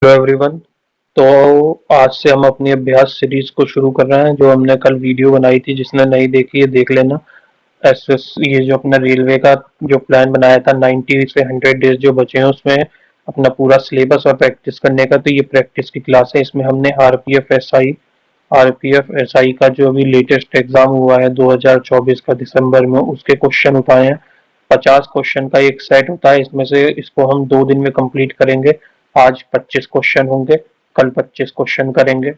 Hello everyone. तो आज से हम अपनी अभ्यास सीरीज को शुरू कर रहे हैं। जो हमने कल वीडियो बनाई थी, जिसने नहीं देखी है देख लेना। एसएस ये जो अपना रेलवे का जो प्लान बनाया था 90 से 100 डेज जो बचे हैं, उसमें अपना पूरा सिलेबस और प्रैक्टिस करने का। तो ये प्रैक्टिस की क्लास है। इसमें हमने आरपीएफ एसआई का जो अभी लेटेस्ट एग्जाम हुआ है 2024 का दिसंबर में, उसके क्वेश्चन उठाए हैं। 50 क्वेश्चन का एक सेट होता है। इसमें से इसको हम 2 दिन में कंप्लीट करेंगे। आज 25 क्वेश्चन होंगे, कल 25 क्वेश्चन करेंगे।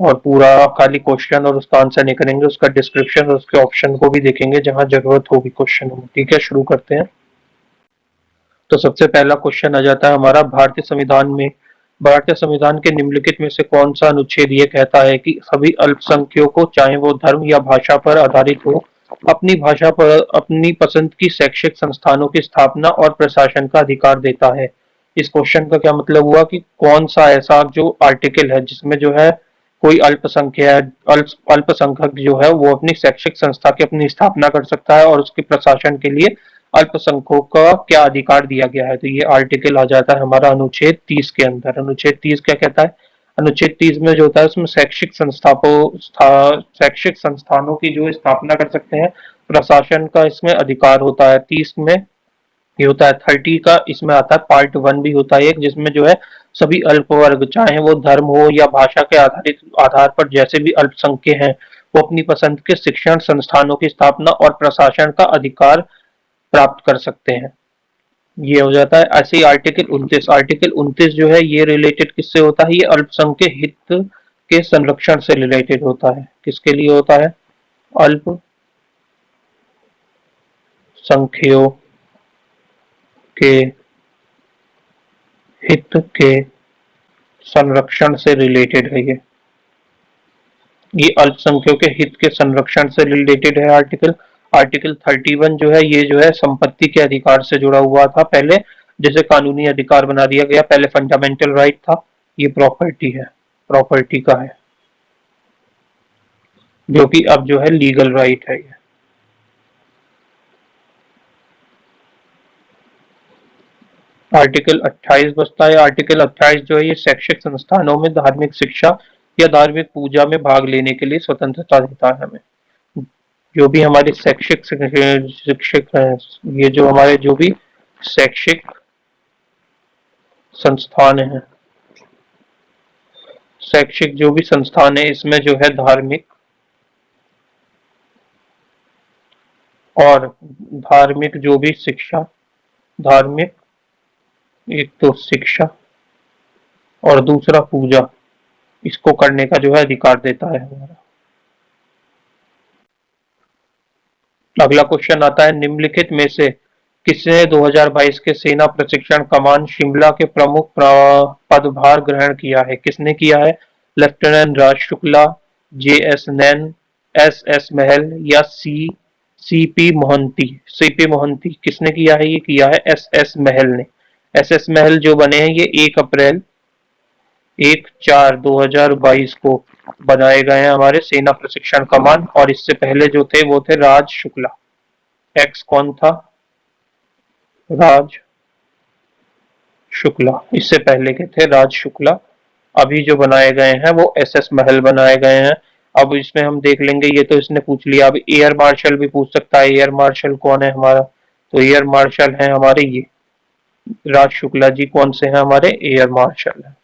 और पूरा खाली क्वेश्चन और उसका आंसर नहीं करेंगे, उसका डिस्क्रिप्शन और उसके ऑप्शन को भी देखेंगे जहां जरूरत होगी क्वेश्चन में। ठीक है, शुरू करते हैं। तो सबसे पहला क्वेश्चन आ जाता है हमारा, भारतीय संविधान के निम्नलिखित में से कौन सा अनुच्छेद ये कहता है कि सभी अल्पसंख्यकों, चाहे वो धर्म या भाषा पर आधारित हो, अपनी भाषा पर अपनी पसंद की शैक्षिक संस्थानों की स्थापना और प्रशासन का अधिकार देता है। इस क्वेश्चन का क्या मतलब हुआ कि कौन सा ऐसा जो आर्टिकल है जिसमें जो है कोई अल्पसंख्यक जो है वो अपनी शैक्षिक संस्था की अपनी स्थापना कर सकता है और उसके प्रशासन के लिए अल्पसंख्यकों का क्या अधिकार दिया गया है। तो ये आर्टिकल आ जाता है हमारा अनुच्छेद 30 के अंदर। अनुच्छेद 30 क्या कहता है? अनुच्छेद 30 में जो होता है उसमें शैक्षिक संस्थानों की जो स्थापना कर सकते हैं, प्रशासन का इसमें अधिकार होता है। 30 में ये होता है। 30 का इसमें आता है पार्ट 1 भी होता है एक, जिसमें जो है सभी अल्प वर्ग, चाहे वो धर्म हो या भाषा के आधार पर जैसे भी अल्पसंख्यक हैं, वो अपनी पसंद के शिक्षण संस्थानों की स्थापना और प्रशासन का अधिकार प्राप्त कर सकते हैं। ये हो जाता है। ऐसे ही आर्टिकल 29 जो है ये रिलेटेड किससे होता है? ये अल्पसंख्यक हित के संरक्षण से रिलेटेड होता है। किसके लिए होता है? अल्पसंख्यकों के हित के संरक्षण से रिलेटेड है ये अल्पसंख्यकों के हित के संरक्षण से रिलेटेड है आर्टिकल। आर्टिकल 31 जो है ये जो है संपत्ति के अधिकार से जुड़ा हुआ था पहले, जिसे कानूनी अधिकार बना दिया गया। पहले फंडामेंटल राइट था, ये प्रॉपर्टी है, प्रॉपर्टी का है, जो कि अब जो है लीगल राइट है ये। आर्टिकल 28 बचता है। आर्टिकल 28 जो है ये शैक्षिक संस्थानों में धार्मिक शिक्षा या धार्मिक पूजा में भाग लेने के लिए स्वतंत्रता देता है हमें। जो भी हमारे शैक्षिक शिक्षक हैं, ये जो हमारे जो भी शैक्षिक संस्थान हैं, शैक्षिक जो भी संस्थान है, इसमें जो है धार्मिक और धार्मिक जो भी शिक्षा, धार्मिक एक तो शिक्षा और दूसरा पूजा, इसको करने का जो है अधिकार देता है हमारा। अगला क्वेश्चन आता है, निम्नलिखित में से किसने 2022 के सेना प्रशिक्षण कमान शिमला के प्रमुख पदभार ग्रहण किया है? किसने किया है? लेफ्टिनेंट राज शुक्ला, जेएस नैन, एसएस महल या सीपी मोहंती। किसने किया है? ये किया है एसएस महल ने। एसएस महल जो बने हैं ये 1 4 2022 को बनाए गए हैं हमारे सेना प्रशिक्षण कमान। और इससे पहले जो थे वो थे राज शुक्ला। एक्स कौन था? राज शुक्ला। इससे पहले के थे राज शुक्ला। अभी जो बनाए गए हैं वो एसएस महल बनाए गए हैं। अब इसमें हम देख लेंगे, ये तो इसने पूछ लिया। अब एयर मार्शल भी पूछ सकता है। एयर मार्शल कौन है हमारा? तो एयर मार्शल है हमारे ये राज शुक्ला जी। कौन से हैं हमारे? एयर मार्शल है।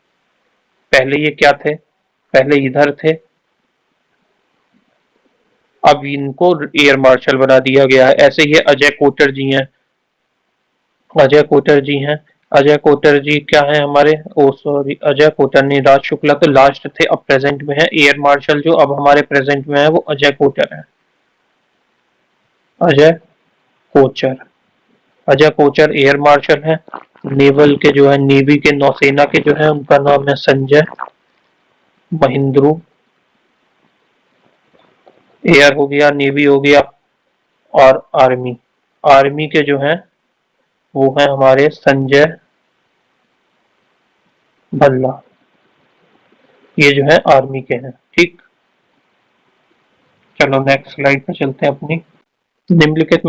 पहले ये क्या थे? पहले इधर थे, अब इनको एयर मार्शल बना दिया गया है। ऐसे ही अजय कोटर जी हैं। अजय कोटर जी हैं। अजय कोटर जी क्या है हमारे? ओ सॉरी, अजय कोटर नहीं, राज शुक्ला तो लास्ट थे, अब प्रेजेंट में है। एयर मार्शल जो अब हमारे प्रेजेंट में है वो अजय कोटर है। अजय कोचर। अजय कोचर एयर मार्शल है। नेवल के जो है, नेवी के, नौसेना के जो है, उनका नाम है संजय महिंद्रू। एयर हो गया, नेवी हो गया, और आर्मी। आर्मी के जो है वो है हमारे संजय भल्ला। ये जो है आर्मी के हैं। ठीक, चलो नेक्स्ट स्लाइड पे चलते हैं अपनी। निम्नलिखित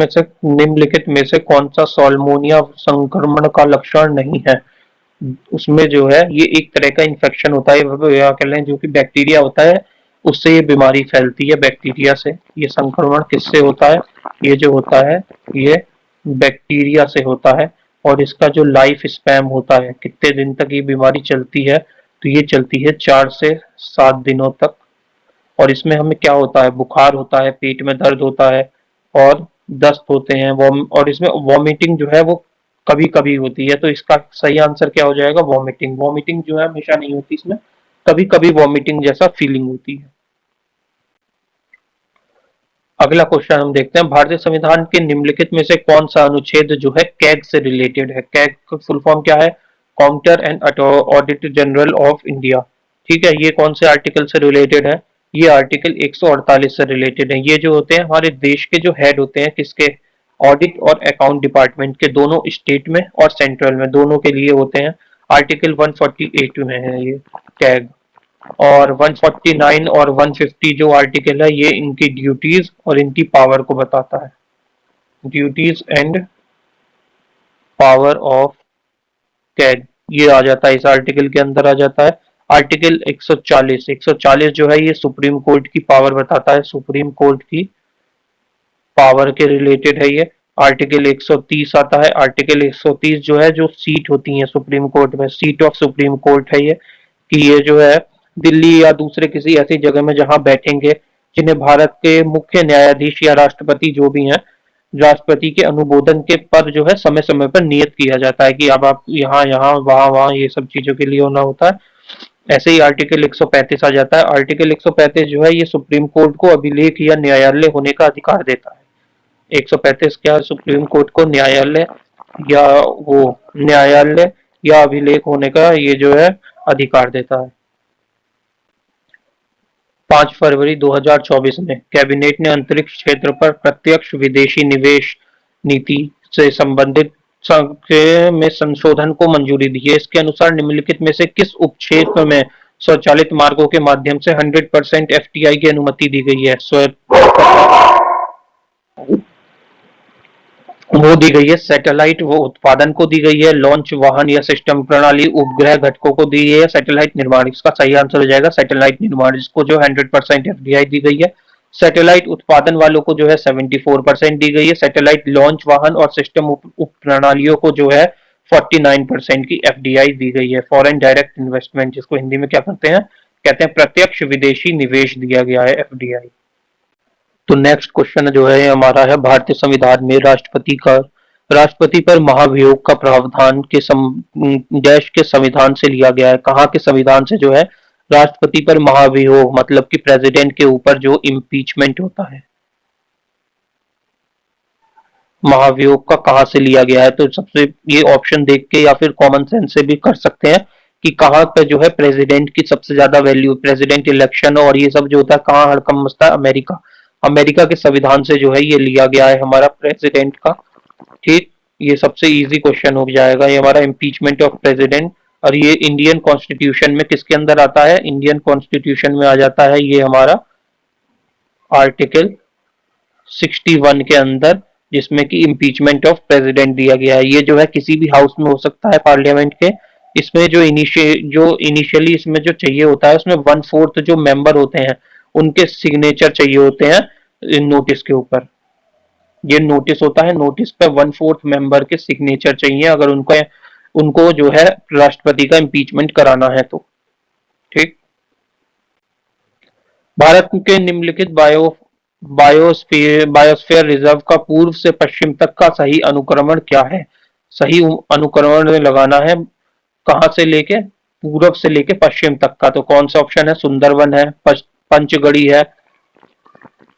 में से कौन सा साल्मोनिया संक्रमण का लक्षण नहीं है? उसमें जो है ये एक तरह का इन्फेक्शन होता है या कह लें जो कि बैक्टीरिया होता है, उससे ये बीमारी फैलती है बैक्टीरिया से। ये संक्रमण किससे होता है? ये जो होता है ये बैक्टीरिया से होता है। और इसका जो लाइफ स्पैम होता है, कितने दिन तक ये बीमारी चलती है, तो ये चलती है 4 से 7 दिनों तक। और इसमें हमें क्या होता है? बुखार होता है, पेट में दर्द होता है और दस्त होते हैं, और इसमें वॉमिटिंग जो है वो कभी कभी होती है। तो इसका सही आंसर क्या हो जाएगा? वॉमिटिंग। वॉमिटिंग जो है हमेशा नहीं होती, इसमें कभी कभी वॉमिटिंग जैसा फीलिंग होती है। अगला क्वेश्चन हम देखते हैं, भारतीय संविधान के निम्नलिखित में से कौन सा अनुच्छेद जो है कैग से रिलेटेड है? कैग का फुल फॉर्म क्या है? Counter and auditor general of India. ठीक है, ये कौन से आर्टिकल से रिलेटेड है? ये आर्टिकल 148 से रिलेटेड है। ये जो होते हैं हमारे देश के जो हेड होते हैं, किसके? ऑडिट और अकाउंट डिपार्टमेंट के, दोनों स्टेट में और सेंट्रल में, दोनों के लिए होते हैं। आर्टिकल 148 में है ये कैग। और 149 और 150 जो आर्टिकल है, ये इनकी ड्यूटीज और इनकी पावर को बताता है। Duties and power of CAG, ये आ जाता है इस आर्टिकल के अंदर आ जाता है। आर्टिकल 140 जो है ये सुप्रीम कोर्ट की पावर बताता है, सुप्रीम कोर्ट की पावर के रिलेटेड है ये। आर्टिकल 130 आता है। आर्टिकल 130 जो है जो सीट होती है सुप्रीम कोर्ट में, सीट ऑफ सुप्रीम कोर्ट है ये, कि ये जो है दिल्ली या दूसरे किसी ऐसी जगह में जहां बैठेंगे, जिन्हें भारत के मुख्य न्यायाधीश या राष्ट्रपति जो भी हैं, राष्ट्रपति के अनुमोदन के पर जो है समय समय पर नियत किया जाता है कि अब आप यहाँ यहाँ वहां वहां ये सब चीजों के लिए होना होता है। ऐसे ही आर्टिकल 135 आ जाता है। आर्टिकल 135 जो है ये सुप्रीम कोर्ट को अभिलेख या न्यायालय होने का अधिकार देता है। 135 क्या? सुप्रीम कोर्ट को न्यायालय या वो न्यायालय या अभिलेख होने का ये जो है अधिकार देता है। 5 फरवरी 2024 में कैबिनेट ने अंतरिक्ष क्षेत्र पर प्रत्यक्ष विदेशी निवेश नीति से संबंधित में संशोधन को मंजूरी दी है। इसके अनुसार निम्नलिखित में से किस उपक्षेत्र में स्वचालित मार्गों के माध्यम से 100% एफटीआई की अनुमति दी गई है? वो दी गई है सैटेलाइट वो उत्पादन को दी गई है, लॉन्च वाहन या सिस्टम प्रणाली उपग्रह घटकों को दी गई है, सैटेलाइट निर्माण। इसका सही आंसर हो जाएगा सैटेलाइट निर्माण, जिसको जो 100% एफडीआई दी गई है। सैटेलाइट उत्पादन वालों को जो है 74% दी गई है। सैटेलाइट लॉन्च वाहन और सिस्टम उप प्रणालियों को जो है 49% की एफडीआई दी गई है। फॉरेन डायरेक्ट इन्वेस्टमेंट, जिसको हिंदी में क्या करते हैं? कहते हैं प्रत्यक्ष विदेशी निवेश दिया गया है, एफडीआई। तो नेक्स्ट क्वेश्चन जो है हमारा है, भारतीय संविधान में राष्ट्रपति पर महाभियोग का प्रावधान के देश के संविधान से लिया गया है। कहाँ के संविधान से जो है राष्ट्रपति पर महाभियोग, मतलब कि प्रेसिडेंट के ऊपर जो इम्पीचमेंट होता है, महाभियोग का कहाँ से लिया गया है? तो सबसे ये ऑप्शन देख के या फिर कॉमन सेंस से भी कर सकते हैं कि कहाँ पे जो है प्रेसिडेंट की सबसे ज्यादा वैल्यू, प्रेसिडेंट इलेक्शन और ये सब जो होता है कहाँ हड़कंप मचता है? अमेरिका। अमेरिका के संविधान से जो है ये लिया गया है हमारा प्रेसिडेंट का। ठीक, ये सबसे इजी क्वेश्चन हो जाएगा ये हमारा, इम्पीचमेंट ऑफ प्रेसिडेंट। और ये इंडियन कॉन्स्टिट्यूशन में किसके अंदर आता है? इंडियन कॉन्स्टिट्यूशन में आ जाता है ये हमारा आर्टिकल 61 के अंदर, जिसमें कि इम्पीचमेंट ऑफ प्रेसिडेंट दिया गया है। ये जो है किसी भी हाउस में हो सकता है पार्लियामेंट के। इसमें जो इनिशियली इसमें जो चाहिए होता है, उसमें 1/4 जो मेंबर होते हैं उनके सिग्नेचर चाहिए होते हैं नोटिस के ऊपर। ये नोटिस होता है, नोटिस पे 1/4 मेंबर के सिग्नेचर चाहिए अगर उनको जो है राष्ट्रपति का इम्पीचमेंट कराना है तो। ठीक, भारत के निम्नलिखित बायोस्फीयर रिजर्व का पूर्व से पश्चिम तक का सही अनुक्रमण क्या है? सही अनुक्रमण में लगाना है कहां से लेके, पूरब से लेके पश्चिम तक का। तो कौन सा ऑप्शन है? सुंदरवन है, पंचगढ़ी है,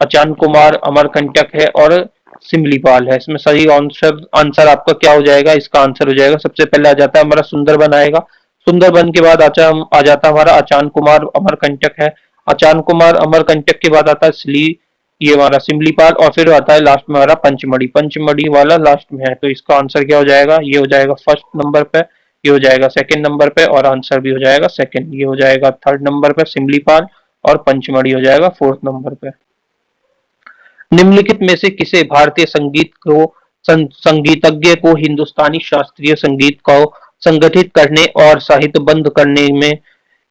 अचान कुमार, अमरकंटक है और सिमलीपाल है। इसमें सही आंसर आपका क्या हो जाएगा? इसका आंसर हो जाएगा, सबसे पहले आ जाता है हमारा सुंदरबन आएगा। सुंदरबन के बाद आ जाता है हमारा अचान कुमार, अमरकंटक है। अचान कुमार अमरकंटक के बाद आता है ये हमारा सिमलीपाल, और फिर आता है लास्ट में हमारा पंचमढ़ी। पंचमढ़ी वाला लास्ट में है, तो इसका आंसर क्या हो जाएगा? ये हो जाएगा फर्स्ट नंबर पे, ये हो जाएगा सेकंड नंबर पे, और आंसर भी हो जाएगा सेकंड। ये हो जाएगा थर्ड नंबर पे सिमलीपाल, और पंचमढ़ी हो जाएगा फोर्थ नंबर पे। निम्नलिखित में से किसे भारतीय संगीतज्ञ को हिंदुस्तानी शास्त्रीय संगीत को संगठित करने और साहित्यबद्ध करने में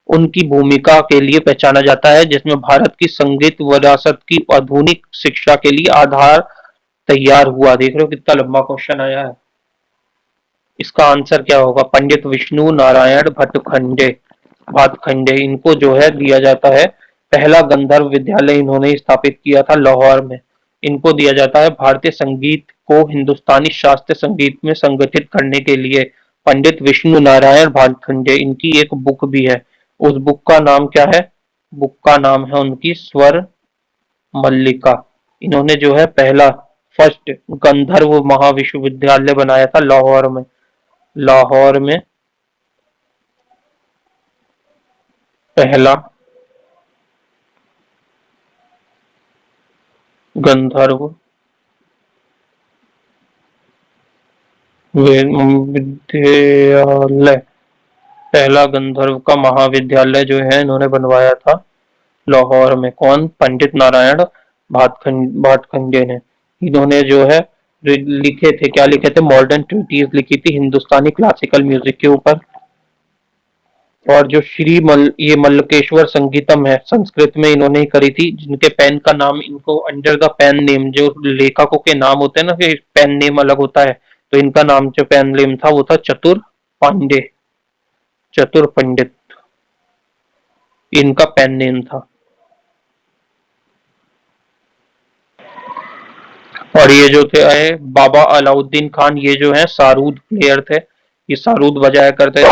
उनकी भूमिका के लिए पहचाना जाता है, जिसमें भारत की संगीत विरासत की आधुनिक शिक्षा के लिए आधार तैयार हुआ। देख रहे हो कितना लंबा क्वेश्चन आया है। इसका आंसर क्या होगा? पंडित विष्णु नारायण भटखंडे, भातखंडे, इनको जो है दिया जाता है पहला गंधर्व विद्यालय इन्होंने स्थापित किया था लाहौर में। इनको दिया जाता है भारतीय संगीत को हिंदुस्तानी शास्त्रीय संगीत में संगठित करने के लिए। पंडित विष्णु नारायण भातखंडे, इनकी एक बुक भी है। उस बुक का नाम क्या है? बुक का नाम है उनकी स्वर मल्लिका। इन्होंने जो है पहला फर्स्ट गंधर्व महाविश्वविद्यालय बनाया था लाहौर में। लाहौर में पहला गंधर्व विद्यालय, पहला गंधर्व का महाविद्यालय जो है इन्होंने बनवाया था लाहौर में। कौन? पंडित नारायण भातखंडे ने। इन्होंने जो है लिखे थे, क्या लिखे थे? मॉडर्न ट्रीटीज लिखी थी हिंदुस्तानी क्लासिकल म्यूजिक के ऊपर। और जो ये मल्लकेश्वर संगीतम है, संस्कृत में इन्होंने ही करी थी, जिनके पेन का नाम इनको अंडर द पेन नेम, जो लेखकों के नाम होते हैं ना, कि पेन नेम अलग होता है, तो इनका नाम जो पेन नेम था वो था चतुर पांडे, चतुर पंडित इनका पेन नेम था। और ये जो थे आए बाबा अलाउद्दीन खान, ये जो है सारूद प्लेयर थे, ये सारूद बजाया करते थे।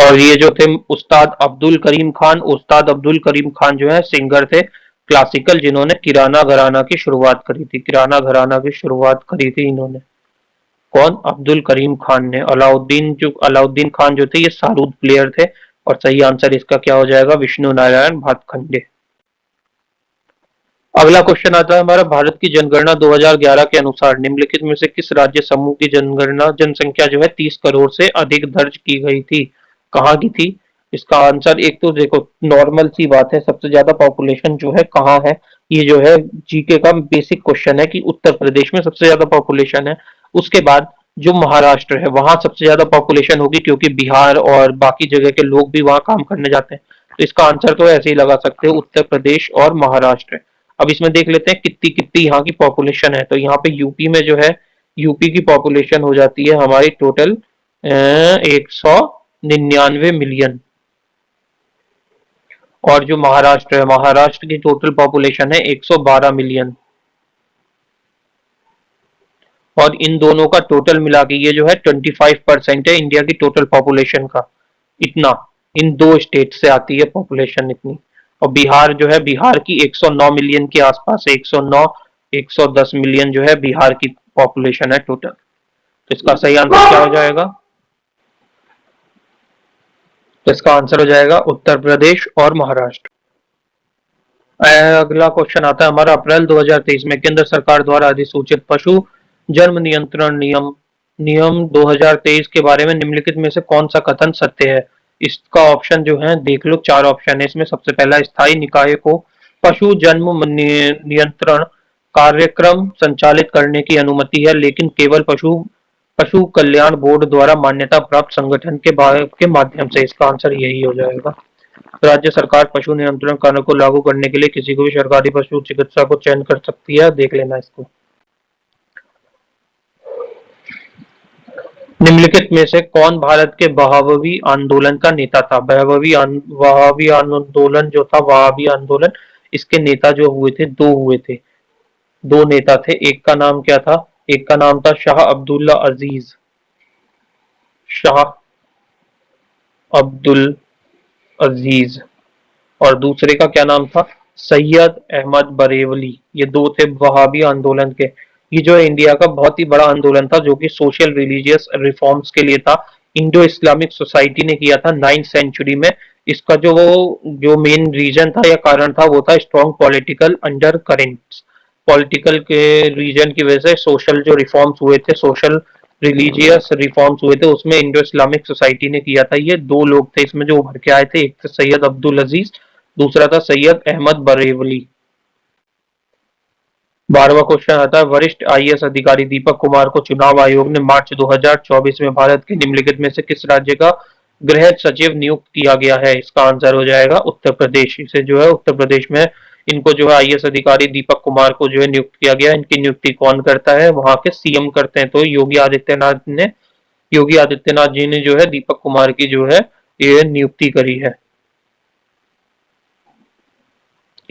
और ये जो थे उस्ताद अब्दुल करीम खान, उस्ताद अब्दुल करीम खान जो है सिंगर थे क्लासिकल, जिन्होंने किराना घराना की शुरुआत करी थी। किराना घराना की शुरुआत करी थी इन्होंने। कौन? अब्दुल करीम खान ने। अलाउद्दीन खान जो थे ये सारूद प्लेयर थे। और सही आंसर इसका क्या हो जाएगा? विष्णु नारायण भातखंडे। अगला क्वेश्चन आता है हमारा, भारत की जनगणना 2011 के अनुसार निम्नलिखित में से किस राज्य समूह की जनसंख्या जो है 30 करोड़ से अधिक दर्ज की गई थी? कहाँ की थी? इसका आंसर, एक तो देखो नॉर्मल सी बात है, सबसे ज्यादा पॉपुलेशन जो है कहाँ है? ये जो है जीके का बेसिक क्वेश्चन है कि उत्तर प्रदेश में सबसे ज्यादा पॉपुलेशन है। उसके बाद जो महाराष्ट्र है वहां सबसे ज्यादा पॉपुलेशन होगी, क्योंकि बिहार और बाकी जगह के लोग भी वहां काम करने जाते हैं। तो इसका आंसर तो ऐसे ही लगा सकते हो, उत्तर प्रदेश और महाराष्ट्र। अब इसमें देख लेते हैं कितनी कितनी यहाँ की पॉपुलेशन है। तो यहाँ पे यूपी में जो है, यूपी की पॉपुलेशन हो जाती है हमारी टोटल 199 मिलियन। और जो महाराष्ट्र है, महाराष्ट्र की टोटल पॉपुलेशन है 112 मिलियन। और इन दोनों का टोटल मिला के ये जो है 25% है इंडिया की टोटल पॉपुलेशन का। इतना इन दो स्टेट से आती है पॉपुलेशन इतनी। और बिहार जो है, बिहार की 109 मिलियन के आसपास है, 109 110 मिलियन जो है बिहार की पॉपुलेशन है टोटल। तो इसका सही आंसर क्या हो जाएगा? तो इसका आंसर हो जाएगा उत्तर प्रदेश और महाराष्ट्र। अगला क्वेश्चन आता है हमारा, अप्रैल 2023 में केंद्र सरकार द्वारा अधिसूचित पशु जन्म नियंत्रण नियम नियम 2023 के बारे में निम्नलिखित में से कौन सा कथन सत्य है? इसका ऑप्शन जो है देख लो, 4 ऑप्शन है इसमें। सबसे पहला, स्थायी निकाय को पशु जन्म नियंत्रण कार्यक्रम संचालित करने की अनुमति है, लेकिन केवल पशु पशु कल्याण बोर्ड द्वारा मान्यता प्राप्त संगठन के माध्यम से। इसका आंसर यही हो जाएगा। राज्य सरकार पशु नियंत्रण कानून को लागू करने के लिए किसी को भी सरकारी पशु चिकित्सा को चयन कर सकती है। देख लेना इसको। निम्नलिखित में से कौन भारत के बहावी आंदोलन का नेता था? वहाबी आंदोलन जो था, वहाबी आंदोलन, इसके नेता जो हुए थे, दो नेता थे। एक का नाम क्या था? एक का नाम था शाह अब्दुल्ला अजीज, शाह अब्दुल अजीज। और दूसरे का क्या नाम था? सैयद अहमद बरेवली। ये दो थे वहाबी आंदोलन के। ये जो इंडिया का बहुत ही बड़ा आंदोलन था, जो कि सोशल रिलीजियस रिफॉर्म्स के लिए था। इंडो इस्लामिक सोसाइटी ने किया था 9th सेंचुरी में। इसका जो मेन रीजन था या कारण था, वो था strong political under currents. Political के रीजन की वजह से सोशल जो रिफॉर्म्स हुए थे, सोशल रिलीजियस रिफॉर्म्स हुए थे, उसमें इंडो इस्लामिक सोसाइटी ने किया था। ये दो लोग थे इसमें जो उभर के आए थे, एक थे सैयद अब्दुल अजीज, दूसरा था सैयद अहमद बरेवली। 12वां क्वेश्चन आता है, वरिष्ठ आईएएस अधिकारी दीपक कुमार को चुनाव आयोग ने मार्च 2024 में भारत के निम्नलिखित में से किस राज्य का गृह सचिव नियुक्त किया गया है? इसका आंसर हो जाएगा उत्तर प्रदेश। इसे जो है उत्तर प्रदेश में इनको जो है आईएएस अधिकारी दीपक कुमार को जो है नियुक्त किया गया। इनकी नियुक्ति कौन करता है? वहां के सीएम करते हैं। तो योगी आदित्यनाथ जी ने जो है दीपक कुमार की जो है ये नियुक्ति करी है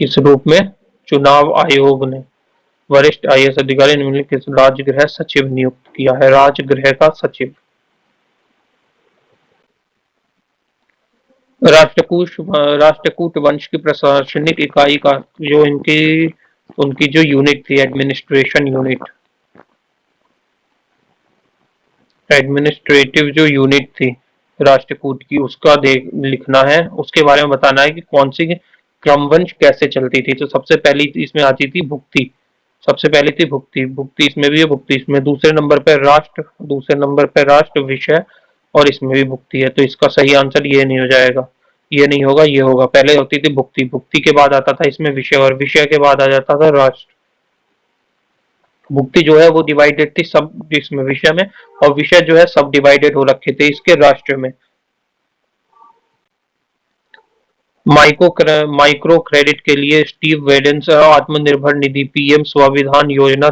इस रूप में चुनाव आयोग ने वरिष्ठ आईएएस अधिकारी निम्नलिखित राजगृह सचिव नियुक्त किया है। राजगृह का सचिव राष्ट्रकूट वंश की प्रशासनिक इकाई का जो इनकी उनकी जो यूनिट थी एडमिनिस्ट्रेशन यूनिट एडमिनिस्ट्रेटिव जो यूनिट थी राष्ट्रकूट की उसका लिखना है। उसके बारे में बताना है कि कौन सी क्रमवंश कैसे चलती थी। तो सबसे पहली इसमें आती थी भुक्ति। सबसे पहली थी भुक्ति। भुक्ति इसमें भी है, भुक्ति इसमें। दूसरे नंबर पर राष्ट्र, दूसरे नंबर पर राष्ट्र विषय, और इसमें भी भुक्ति है। तो इसका सही आंसर ये नहीं हो जाएगा, ये नहीं होगा, ये होगा। पहले होती थी भुक्ति, भुक्ति के बाद आता था इसमें विषय, और विषय के बाद आ जाता था राष्ट्र। भुक्ति जो है वो डिवाइडेड थी सब इसमें विषय में, और विषय जो है सब डिवाइडेड हो रखे थे इसके राष्ट्र में। माइक्रो क्रेडिट के लिए स्टीव वेडेंस आत्मनिर्भर निधि पीएम स्वाभिधान योजना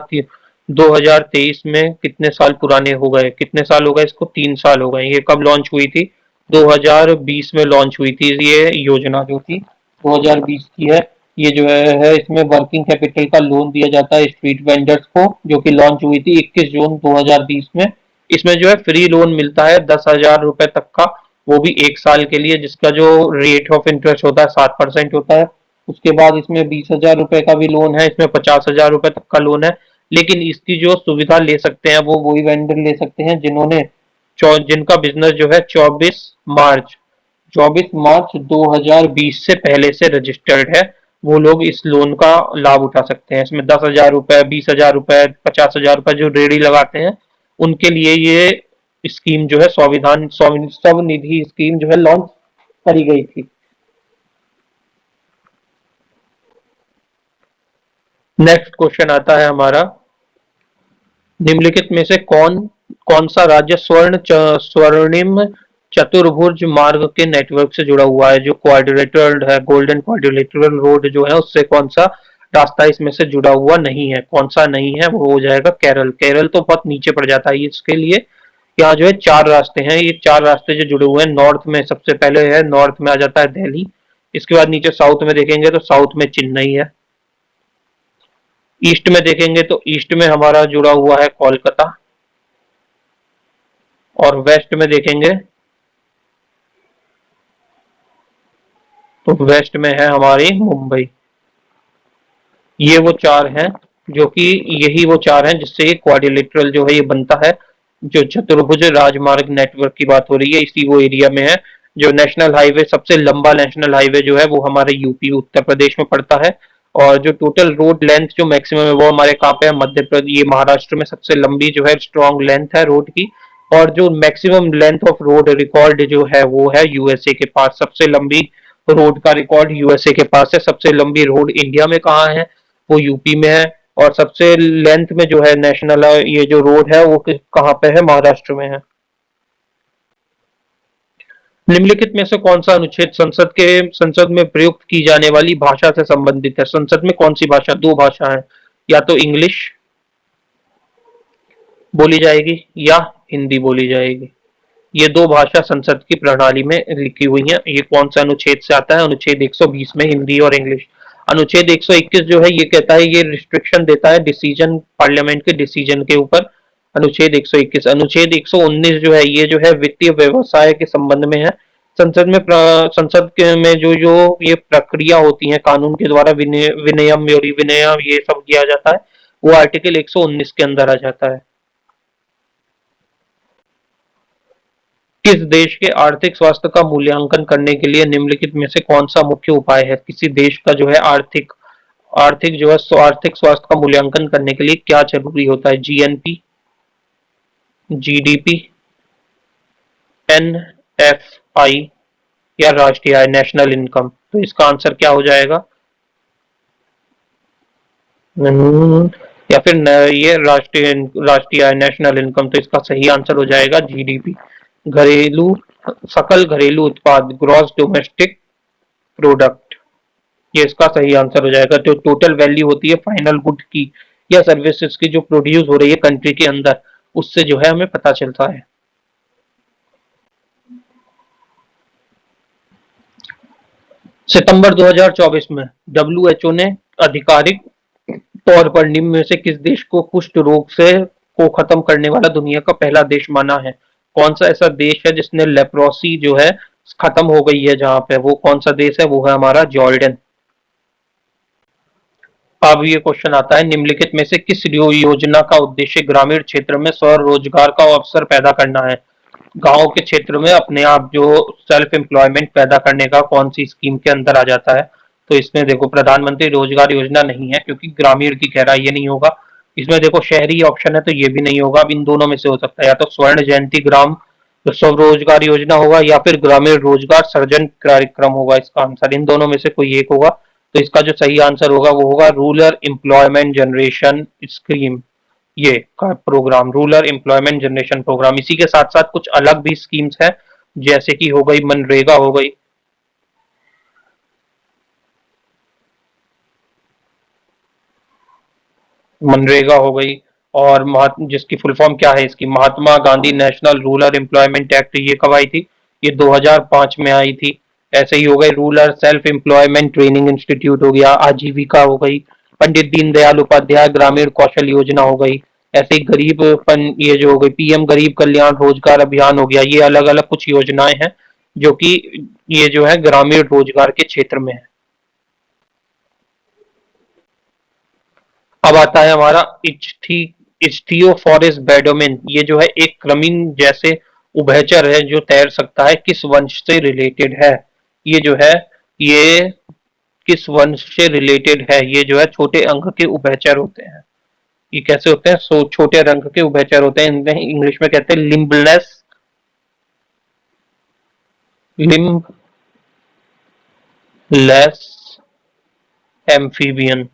2023 में कितने साल पुराने हो गए? कितने साल हो गए इसको? 3 साल हो गए। ये कब लॉन्च हुई थी? 2020 में लॉन्च हुई थी ये योजना जो थी 2020 की है। ये जो है इसमें वर्किंग कैपिटल का लोन दिया जाता है स्ट्रीट वेंडर्स को, जो कि लॉन्च हुई थी 21 जून 2020 में। इसमें जो है फ्री लोन मिलता है 10,000 रुपए तक का, वो भी 1 साल के लिए, जिसका जो रेट ऑफ इंटरेस्ट होता है 7% होता है। उसके बाद इसमें 20,000 रुपए का भी लोन है, इसमें 50,000 रुपए तक का लोन है। लेकिन इसकी जो सुविधा ले सकते हैं वो वही वेंडर ले सकते हैं जिन्होंने जिनका बिजनेस जो है 24 मार्च 2020 से पहले से रजिस्टर्ड है। वो लोग इस लोन का लाभ उठा सकते हैं। इसमें 10,000 रुपए, 20,000 रुपए, 50,000 रुपए जो रेडी लगाते हैं उनके लिए ये स्कीम जो है स्वनिधि स्कीम जो है लॉन्च करी गई थी। नेक्स्ट क्वेश्चन आता है हमारा, निम्नलिखित में से कौन कौन सा राज्य स्वर्णिम चतुर्भुज मार्ग के नेटवर्क से जुड़ा हुआ है? जो क्वाड्रिलेटरल है, गोल्डन क्वाड्रिलेटरल रोड जो है, उससे कौन सा रास्ता इसमें से जुड़ा हुआ नहीं है? कौन सा नहीं है? वो हो जाएगा केरल। केरल तो बहुत नीचे पड़ जाता है इसके लिए। यहाँ जो है 4 रास्ते हैं। ये 4 रास्ते जो जुड़े हुए हैं, नॉर्थ में सबसे पहले है, नॉर्थ में आ जाता है दिल्ली। इसके बाद नीचे साउथ में देखेंगे तो साउथ में चेन्नई है। ईस्ट में देखेंगे तो ईस्ट में हमारा जुड़ा हुआ है कोलकाता, और वेस्ट में देखेंगे तो वेस्ट में है हमारी मुंबई। ये वो 4 हैं जो कि यही वो 4 हैं जिससे ये क्वाड्रिलेटरल जो है ये बनता है। जो चतुर्भुज राजमार्ग नेटवर्क की बात हो रही है इसी वो एरिया में है। जो नेशनल हाईवे, सबसे लंबा नेशनल हाईवे जो है वो हमारे यूपी उत्तर प्रदेश में पड़ता है। और जो टोटल रोड लेंथ जो मैक्सिमम है वो हमारे कहाँ पे है? मध्य प्रदेश, ये महाराष्ट्र में सबसे लंबी जो है स्ट्रॉन्ग लेंथ है रोड की। और जो maximum length of road record जो है वो है यूएसए के पास। सबसे लंबी रोड का रिकॉर्ड यूएसए के पास है। सबसे लंबी रोड इंडिया में कहाँ है? वो यूपी में है। और सबसे लेंथ में जो है नेशनल ये जो रोड है वो कहाँ पे है? महाराष्ट्र में है। निम्नलिखित में से कौन सा अनुच्छेद संसद में प्रयुक्त की जाने वाली भाषा से संबंधित है? संसद में कौन सी भाषा? 2 भाषा है, या तो इंग्लिश बोली जाएगी या हिंदी बोली जाएगी। ये 2 भाषा संसद की प्रणाली में लिखी हुई है। ये कौन सा अनुच्छेद से आता है? अनुच्छेद 120 में, हिंदी और इंग्लिश। अनुच्छेद 121 जो है ये कहता है, ये रिस्ट्रिक्शन देता है डिसीजन, पार्लियामेंट के डिसीजन के ऊपर। अनुच्छेद 121। अनुच्छेद 119 जो है ये जो है वित्तीय व्यवसाय के संबंध में है। संसद के में जो जो ये प्रक्रिया होती है कानून के द्वारा विनियम ये सब किया जाता है, वो आर्टिकल 119 के अंदर आ जाता है। किस देश के आर्थिक स्वास्थ्य का मूल्यांकन करने के लिए निम्नलिखित में से कौन सा मुख्य उपाय है? किसी देश का जो है आर्थिक आर्थिक जो है आर्थिक स्वास्थ्य का मूल्यांकन करने के लिए क्या जरूरी होता है? जीएनपी, जीडीपी, एनएफआई, या राष्ट्रीय आय, नेशनल इनकम। तो इसका आंसर क्या हो जाएगा? या फिर ये राष्ट्रीय राष्ट्रीय आय, नेशनल इनकम, तो इसका सही आंसर हो जाएगा जीडीपी, घरेलू सकल घरेलू उत्पाद, ग्रॉस डोमेस्टिक प्रोडक्ट। ये इसका सही आंसर हो जाएगा। जो टोटल वैल्यू होती है फाइनल गुड की या सर्विसेज की जो प्रोड्यूस हो रही है कंट्री के अंदर, उससे जो है हमें पता चलता है। सितंबर 2024 में डब्ल्यूएचओ ने आधिकारिक तौर पर निम्न में से किस देश को कुष्ठ रोग से को खत्म करने वाला दुनिया का पहला देश माना है? कौन सा ऐसा देश है जिसने लेप्रोसी जो है खत्म हो गई है, जहां पे वो कौन सा देश है? वो है हमारा जॉर्डन। अब ये क्वेश्चन आता है, निम्नलिखित में से किस योजना का उद्देश्य ग्रामीण क्षेत्र में स्वरोजगार का अवसर पैदा करना है? गांव के क्षेत्र में अपने आप जो सेल्फ एम्प्लॉयमेंट पैदा करने का कौन सी स्कीम के अंदर आ जाता है? तो इसमें देखो प्रधानमंत्री रोजगार योजना नहीं है, क्योंकि ग्रामीण की कह रहा है, ये नहीं होगा। इसमें देखो शहरी ऑप्शन है, तो ये भी नहीं होगा। अब इन दोनों में से हो सकता है, या तो स्वर्ण जयंती ग्राम स्वरोजगार योजना होगा, या फिर ग्रामीण रोजगार सृजन कार्यक्रम होगा। इसका आंसर इन दोनों में से कोई एक होगा। तो इसका जो सही आंसर होगा वो होगा रूरल एम्प्लॉयमेंट जनरेशन स्कीम, ये का programme, rural employment generation programme. इसी के साथ साथ कुछ अलग भी स्कीम्स है, जैसे कि हो गई मनरेगा हो गई, मनरेगा हो गई, और जिसकी फुल फॉर्म क्या है इसकी, Mahatma Gandhi national rural employment act. ये कब आई थी? ये 2005 में आई थी। ऐसे ही हो गए rural self employment training institute हो गया, आजीविका हो गई, पंडित दीनदयाल उपाध्याय ग्रामीण कौशल योजना हो गई। ऐसे ही ये जो हो गई पीएम गरीब कल्याण रोजगार अभियान हो गया। ये अलग अलग कुछ योजनाएं हैं जो कि ये जो है ग्रामीण रोजगार के क्षेत्र में है। अब आता है हमारा इच्थियोफॉरिस बेडोमिन। ये जो है एक क्रमीन जैसे उभयचर है जो तैर सकता है, किस वंश से रिलेटेड है? ये जो है ये किस वंश से रिलेटेड है? ये जो है छोटे अंक के उभयचर होते हैं। ये कैसे होते हैं? छोटे रंग के उभयचर होते हैं, इन्हें इंग्लिश में कहते हैं लिम्बलेस एम्फीबियन।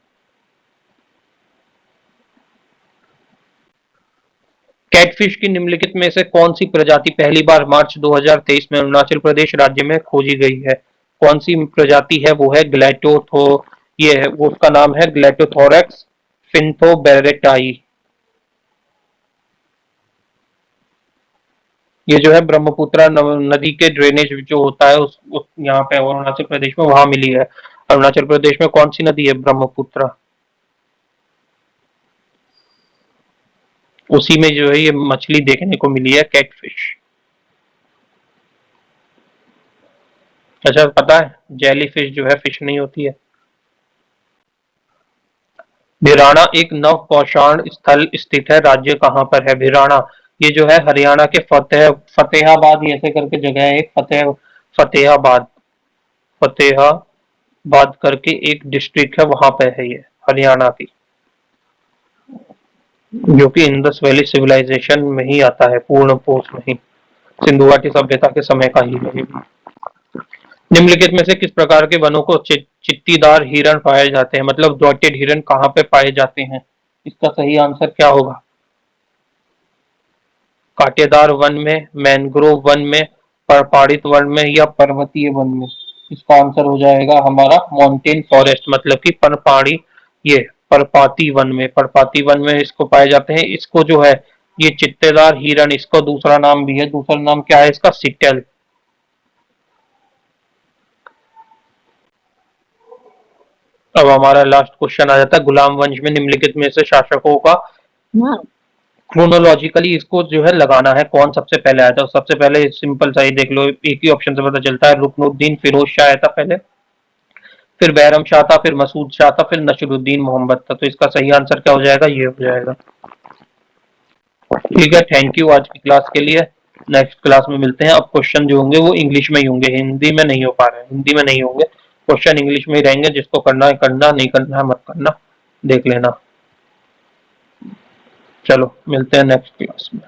कैटफिश की निम्नलिखित में से कौन सी प्रजाति पहली बार मार्च 2023 में अरुणाचल प्रदेश राज्य में खोजी गई है? कौन सी प्रजाति है? वो है ग्लैटोथो ये है वो उसका नाम है ग्लैटोथोरैक्स फिन्थोबेरेटाई। ये जो है ब्रह्मपुत्र नदी के ड्रेनेज जो होता है उस यहाँ पे अरुणाचल प्रदेश में वहां मिली है। अरुणाचल प्रदेश में कौन सी नदी है? ब्रह्मपुत्र। उसी में जो है ये मछली देखने को मिली है, कैटफिश। अच्छा पता है जेली फिश जो है फिश नहीं होती है। भिराड़ा एक नव पौषाण स्थल स्थित है, राज्य कहाँ पर है भिराड़ा? ये जो है हरियाणा के फतेहाबाद ऐसे करके जगह है एक, फतेहाबाद फतेहाबाद करके एक डिस्ट्रिक्ट है, वहां पे है ये, हरियाणा की, जो कि इंडस वैली सिविलाइजेशन में ही आता है, पूर्ण पोष में ही, सिंधु घाटी सभ्यता के समय का ही है। निम्नलिखित में से किस प्रकार के वनों को चित्तीदार हिरण पाए जाते हैं? मतलब डॉटेड हिरण कहाँ पे पाए जाते हैं? इसका सही आंसर क्या होगा? कांटेदार वन में, मैंग्रोव वन में, पर्णपातित वन में, या पर्वतीय वन में? इसका आंसर हो जाएगा हमारा माउंटेन फॉरेस्ट, मतलब कि पर्णपाती, ये पर्णपाती वन में, पर्णपाती वन में इसको पाए जाते हैं। इसको जो है ये चित्तेदार हिरण, इसको दूसरा नाम भी है, दूसरा नाम क्या है इसका? सिटेल। अब हमारा लास्ट क्वेश्चन आ जाता है, गुलाम वंश में निम्नलिखित में से शासकों का क्रोनोलॉजिकली इसको जो है लगाना है, कौन सबसे पहले आया था? सबसे पहले सिंपल सा ही देख लो, एक ही ऑप्शन से पता चलता है, रुकनुद्दीन फिरोज शाह आया था पहले, फिर बैरम शाह था, फिर मसूद शाह था, फिर नसरुद्दीन मोहम्मद था। तो इसका सही आंसर क्या हो जाएगा? ये हो जाएगा। ठीक है, थैंक यू आज की क्लास के लिए। नेक्स्ट क्लास में मिलते हैं। अब क्वेश्चन जो होंगे वो इंग्लिश में ही होंगे, हिंदी में नहीं हो पा रहे हैं, हिंदी में नहीं होंगे क्वेश्चन, इंग्लिश में ही रहेंगे। जिसको करना है करना, नहीं करना है मत करना, देख लेना। चलो मिलते हैं नेक्स्ट क्लास में।